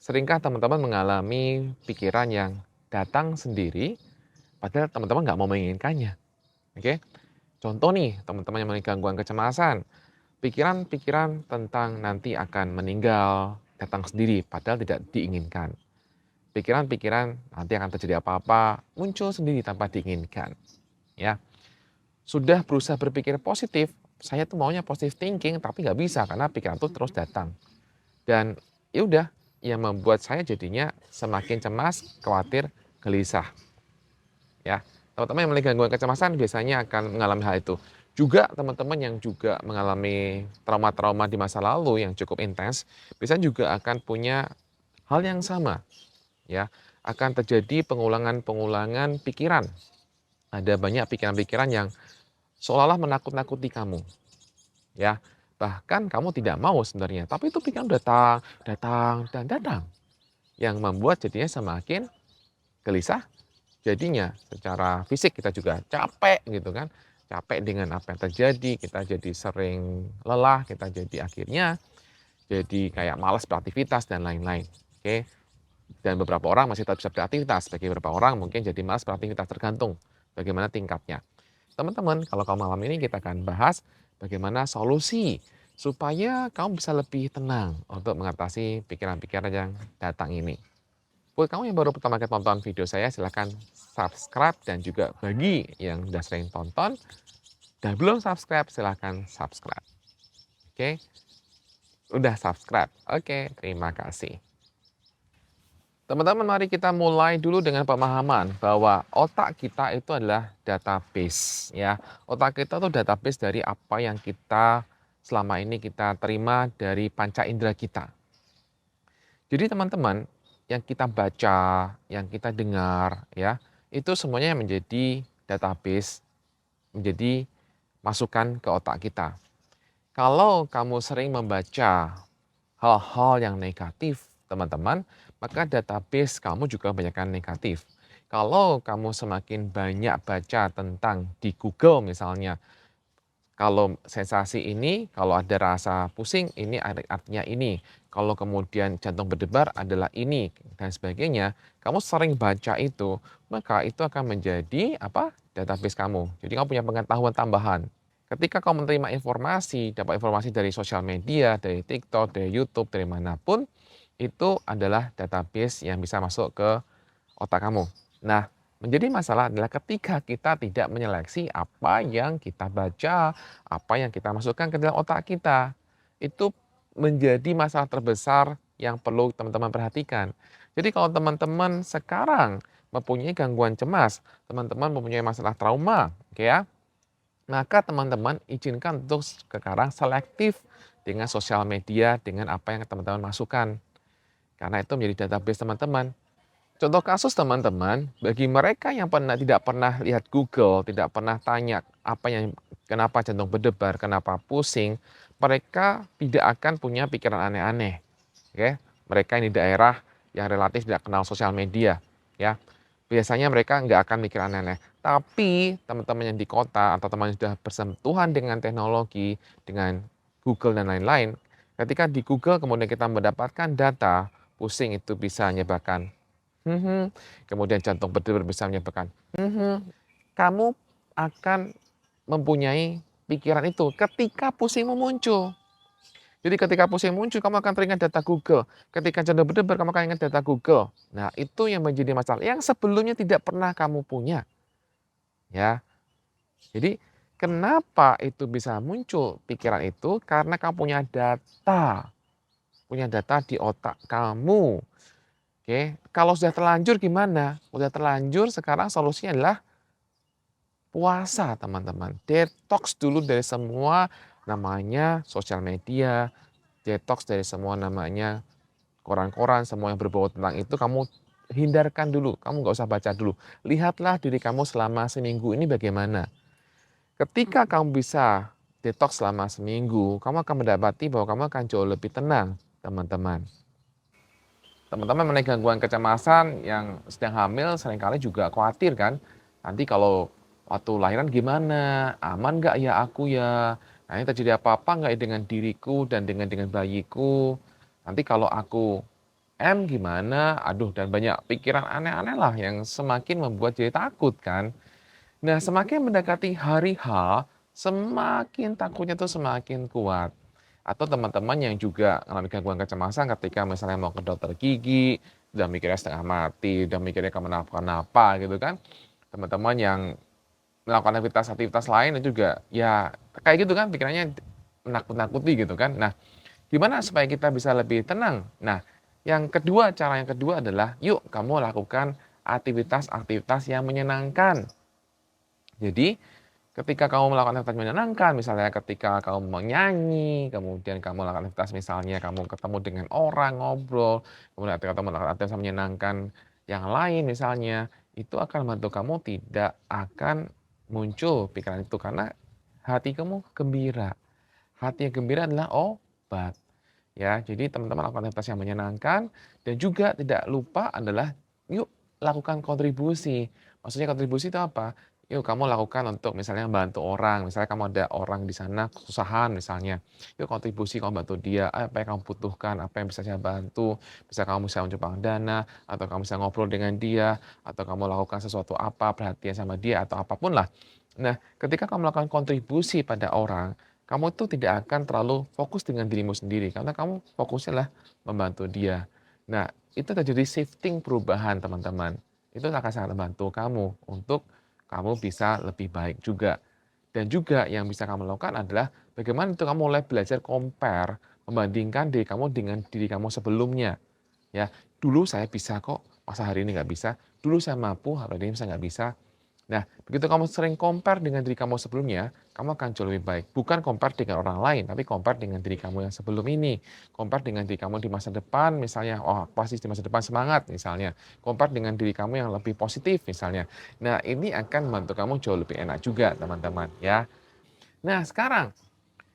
Seringkah teman-teman mengalami pikiran yang datang sendiri, padahal teman-teman nggak mau menginginkannya, oke? Contoh nih, teman-teman yang memiliki gangguan kecemasan, pikiran-pikiran tentang nanti akan meninggal datang sendiri, padahal tidak diinginkan. Pikiran-pikiran nanti akan terjadi apa-apa muncul sendiri tanpa diinginkan, ya. Sudah berusaha berpikir positif, saya tuh maunya positive thinking, tapi nggak bisa karena pikiran tuh terus datang. Dan ya udah, yang membuat saya jadinya semakin cemas, khawatir, gelisah, ya. Teman-teman yang memiliki gangguan kecemasan biasanya akan mengalami hal itu. Juga teman-teman yang juga mengalami trauma-trauma di masa lalu yang cukup intens, biasanya juga akan punya hal yang sama, ya. Akan terjadi pengulangan-pengulangan pikiran. Ada banyak pikiran-pikiran yang seolah-olah menakut-nakuti kamu, ya. Bahkan kamu tidak mau sebenarnya, tapi itu pikiran datang, datang, dan datang. Yang membuat jadinya semakin gelisah, jadinya secara fisik kita juga capek gitu kan, capek dengan apa yang terjadi, kita jadi sering lelah, kita jadi akhirnya jadi kayak malas beraktivitas dan lain-lain, oke. Dan beberapa orang masih tetap bisa beraktivitas, bagi beberapa orang mungkin jadi malas beraktivitas, tergantung bagaimana tingkatnya. Teman-teman, kalau kalau malam ini kita akan bahas bagaimana solusi supaya kamu bisa lebih tenang untuk mengatasi pikiran-pikiran yang datang ini. Buat kamu yang baru pertama kali tonton video saya, silahkan subscribe dan juga bagi yang udah sering tonton dan belum subscribe, silahkan subscribe. Oke, udah subscribe. Oke, terima kasih. Teman-teman, mari kita mulai dulu dengan pemahaman bahwa otak kita itu adalah database, ya. Otak kita tuh database dari apa yang kita selama ini kita terima dari panca indera kita. Jadi teman-teman, yang kita baca, yang kita dengar, ya, itu semuanya menjadi database, menjadi masukan ke otak kita. Kalau kamu sering membaca hal-hal yang negatif, teman-teman, maka database kamu juga banyak yang negatif. Kalau kamu semakin banyak baca tentang di Google misalnya, kalau sensasi ini, kalau ada rasa pusing, ini artinya ini. Kalau kemudian jantung berdebar adalah ini, dan sebagainya. Kamu sering baca itu, maka itu akan menjadi apa? Database kamu. Jadi kamu punya pengetahuan tambahan. Ketika kamu menerima informasi, dapat informasi dari sosial media, dari TikTok, dari YouTube, dari manapun, itu adalah database yang bisa masuk ke otak kamu. Nah, menjadi masalah adalah ketika kita tidak menyeleksi apa yang kita baca, apa yang kita masukkan ke dalam otak kita. Itu menjadi masalah terbesar yang perlu teman-teman perhatikan. Jadi kalau teman-teman sekarang mempunyai gangguan cemas, teman-teman mempunyai masalah trauma, oke ya, maka teman-teman izinkan untuk sekarang selektif dengan sosial media, dengan apa yang teman-teman masukkan. Karena itu menjadi database teman-teman. Contoh kasus teman-teman, bagi mereka yang tidak pernah lihat Google, tidak pernah tanya apa yang kenapa jantung berdebar, kenapa pusing, mereka tidak akan punya pikiran aneh-aneh, oke. Mereka yang di daerah yang relatif tidak kenal sosial media, ya. Biasanya mereka nggak akan mikir aneh-aneh. Tapi teman-teman yang di kota atau teman yang sudah bersentuhan dengan teknologi, dengan Google dan lain-lain, ketika di Google kemudian kita mendapatkan data, pusing itu bisa menyebabkan kemudian jantung berdebar bisa menyebabkan kamu akan mempunyai pikiran itu ketika pusingmu muncul. Jadi ketika pusing muncul kamu akan teringat data Google, ketika jantung berdebar kamu akan ingat data Google. Nah, itu yang menjadi masalah yang sebelumnya tidak pernah kamu punya, ya. Jadi kenapa itu bisa muncul pikiran itu? Karena kamu punya data di otak kamu. Oke, kalau sudah terlanjur gimana? Udah terlanjur sekarang solusinya adalah puasa teman-teman. Detox dulu dari semua namanya sosial media, detox dari semua namanya koran-koran, semua yang berbau tentang itu kamu hindarkan dulu, kamu nggak usah baca dulu. Lihatlah diri kamu selama seminggu ini bagaimana. Ketika kamu bisa detox selama seminggu, kamu akan mendapati bahwa kamu akan jauh lebih tenang, teman-teman. Teman-teman mengenai gangguan kecemasan yang sedang hamil seringkali juga khawatir kan, nanti kalau waktu lahiran gimana, aman nggak ya aku ya, nanti terjadi apa-apa nggak ya dengan diriku dan dengan bayiku, nanti kalau aku M gimana? Aduh, dan banyak pikiran aneh-aneh lah yang semakin membuat jadi takut kan. Nah, semakin mendekati hari H, semakin takutnya tuh semakin kuat. Atau teman-teman yang juga mengalami gangguan kecemasan ketika misalnya mau ke dokter gigi, udah mikirnya setengah mati, udah mikirnya kenapa-napa gitu kan. Teman-teman yang melakukan aktivitas-aktivitas lain itu juga ya kayak gitu kan pikirannya menakut-nakuti gitu kan. Nah, gimana supaya kita bisa lebih tenang? Nah, cara yang kedua adalah yuk kamu lakukan aktivitas-aktivitas yang menyenangkan. Jadi, ketika kamu melakukan aktivitas menyenangkan, misalnya ketika kamu menyanyi, kemudian kamu melakukan aktivitas misalnya kamu ketemu dengan orang, ngobrol, kemudian ketika kamu melakukan aktivitas menyenangkan yang lain misalnya, itu akan membantu kamu tidak akan muncul pikiran itu karena hati kamu gembira. Hati yang gembira adalah obat. Ya, jadi teman-teman lakukan aktivitas yang menyenangkan dan juga tidak lupa adalah yuk lakukan kontribusi. Maksudnya kontribusi itu apa? Yuk kamu lakukan untuk misalnya bantu orang, misalnya kamu ada orang di sana kesusahan misalnya. Yuk kontribusi kamu bantu dia, apa yang kamu butuhkan, apa yang bisa saya bantu. Bisa kamu bisa mencoba dana, atau kamu bisa ngobrol dengan dia, atau kamu lakukan sesuatu apa, perhatian sama dia, atau apapun lah. Nah, ketika kamu melakukan kontribusi pada orang, kamu tuh tidak akan terlalu fokus dengan dirimu sendiri karena kamu fokusnya adalah membantu dia. Nah, itu terjadi shifting perubahan teman-teman. Itu akan sangat membantu kamu untuk kamu bisa lebih baik juga. Dan juga yang bisa kamu lakukan adalah bagaimana itu kamu mulai belajar compare, membandingkan diri kamu dengan diri kamu sebelumnya. Ya, dulu saya bisa kok, masa hari ini nggak bisa. Dulu saya mampu, hari ini saya nggak bisa. Nah, begitu kamu sering compare dengan diri kamu sebelumnya, kamu akan jauh lebih baik. Bukan compare dengan orang lain, tapi compare dengan diri kamu yang sebelum ini. Compare dengan diri kamu di masa depan, misalnya, oh pasti di masa depan semangat misalnya. Compare dengan diri kamu yang lebih positif misalnya. Nah, ini akan membantu kamu jauh lebih enak juga teman-teman ya. Nah, sekarang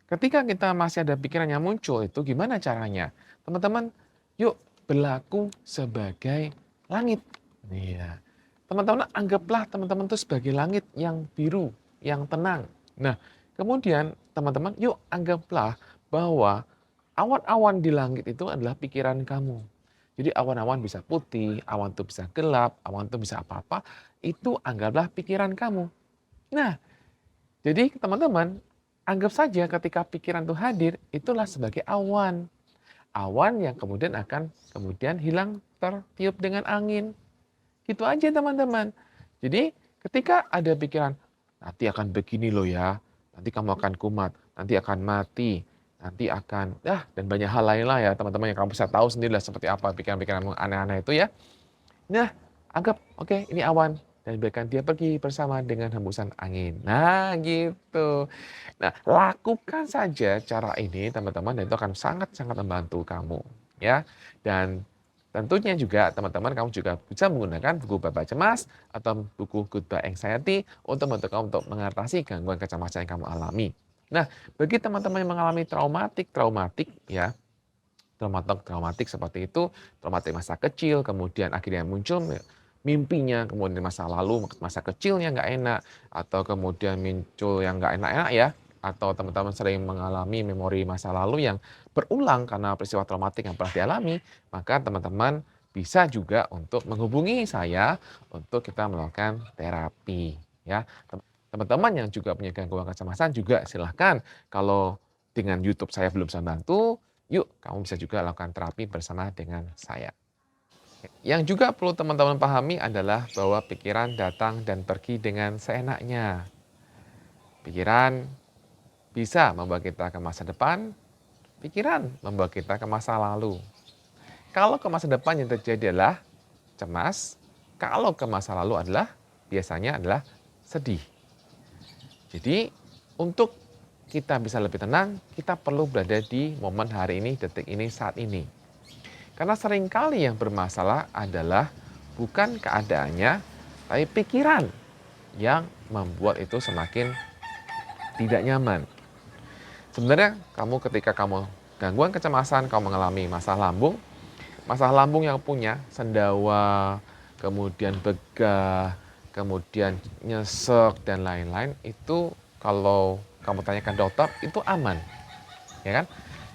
ketika kita masih ada pikiran yang muncul itu gimana caranya? Teman-teman, yuk berlaku sebagai langit. Iya. Teman-teman anggaplah teman-teman itu sebagai langit yang biru, yang tenang. Nah, kemudian teman-teman yuk anggaplah bahwa awan-awan di langit itu adalah pikiran kamu. Jadi awan-awan bisa putih, awan itu bisa gelap, awan itu bisa apa-apa, itu anggaplah pikiran kamu. Nah, jadi teman-teman, anggap saja ketika pikiran itu hadir, itulah sebagai awan. Awan yang kemudian akan kemudian hilang tertiup dengan angin. Gitu aja teman-teman. Jadi ketika ada pikiran, nanti akan begini loh ya, nanti kamu akan kumat, nanti akan mati, nanti akan, dan banyak hal lain lah ya teman-teman yang kamu bisa tahu sendiri lah seperti apa pikiran-pikiran aneh-aneh itu ya. Nah, anggap, oke ini awan, dan biarkan dia pergi bersama dengan hembusan angin. Nah, gitu. Nah, lakukan saja cara ini teman-teman dan itu akan sangat-sangat membantu kamu ya. Dan tentunya juga teman-teman kamu juga bisa menggunakan buku Baba Cemas atau buku Goodbye Anxiety untuk membantu kamu untuk mengatasi gangguan kecemasan yang kamu alami. Nah, bagi teman-teman yang mengalami traumatik ya, traumatik seperti itu, traumatik masa kecil, kemudian akhirnya muncul mimpinya, kemudian masa lalu, masa kecilnya nggak enak, atau kemudian muncul yang nggak enak-enak ya, atau teman-teman sering mengalami memori masa lalu yang berulang karena peristiwa traumatik yang pernah dialami, maka teman-teman bisa juga untuk menghubungi saya untuk kita melakukan terapi ya. Teman-teman yang juga punya gangguan kecemasan juga silahkan kalau dengan YouTube saya belum bisa bantu, yuk kamu bisa juga lakukan terapi bersama dengan saya. Yang juga perlu teman-teman pahami adalah bahwa pikiran datang dan pergi dengan seenaknya. Pikiran bisa membawa kita ke masa depan, pikiran membawa kita ke masa lalu. Kalau ke masa depan yang terjadi adalah cemas, kalau ke masa lalu adalah biasanya adalah sedih. Jadi untuk kita bisa lebih tenang, kita perlu berada di momen hari ini, detik ini, saat ini. Karena seringkali yang bermasalah adalah bukan keadaannya, tapi pikiran yang membuat itu semakin tidak nyaman. Sebenarnya kamu ketika kamu gangguan kecemasan, kamu mengalami masalah lambung yang punya sendawa, kemudian begah, kemudian nyesek dan lain-lain itu kalau kamu tanyakan dokter itu aman, ya kan?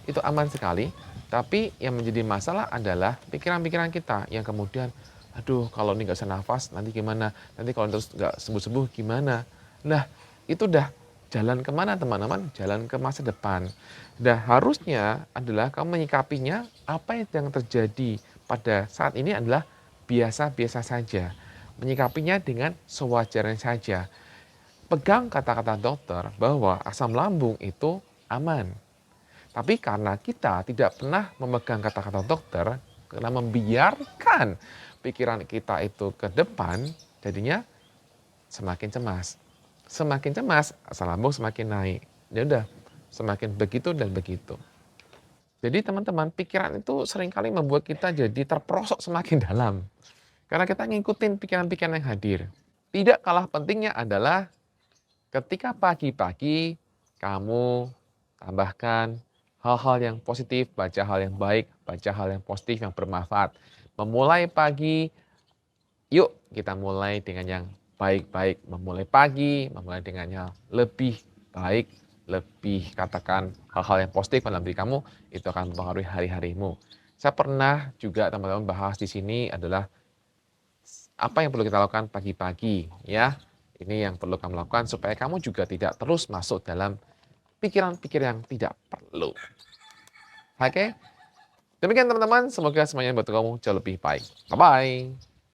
Itu aman sekali Tapi yang menjadi masalah adalah pikiran-pikiran kita yang kemudian, aduh kalau ini nggak bisa nafas nanti gimana? Nanti kalau terus nggak sembuh-sembuh gimana? Nah itu udah jalan kemana teman-teman? Jalan ke masa depan. Nah harusnya adalah kamu menyikapinya apa yang terjadi pada saat ini adalah biasa-biasa saja. Menyikapinya dengan sewajarnya saja. Pegang kata-kata dokter bahwa asam lambung itu aman. Tapi karena kita tidak pernah memegang kata-kata dokter, karena membiarkan pikiran kita itu ke depan, jadinya semakin cemas. Semakin cemas, asam lambung semakin naik. Ya udah, semakin begitu dan begitu. Jadi teman-teman, pikiran itu seringkali membuat kita jadi terperosok semakin dalam. Karena kita ngikutin pikiran-pikiran yang hadir. Tidak kalah pentingnya adalah ketika pagi-pagi kamu tambahkan hal-hal yang positif, baca hal yang baik, baca hal yang positif yang bermanfaat. Memulai pagi, yuk kita mulai dengan yang baik-baik. Memulai pagi, memulai dengan yang lebih baik, lebih katakan hal-hal yang positif dalam diri kamu, itu akan mempengaruhi hari-harimu. Saya pernah juga teman-teman bahas di sini adalah apa yang perlu kita lakukan pagi-pagi ya. Ini yang perlu kamu lakukan supaya kamu juga tidak terus masuk dalam pikiran-pikiran yang tidak perlu. Oke? Demikian teman-teman, semoga semuanya membantu kamu jauh lebih baik. Bye-bye.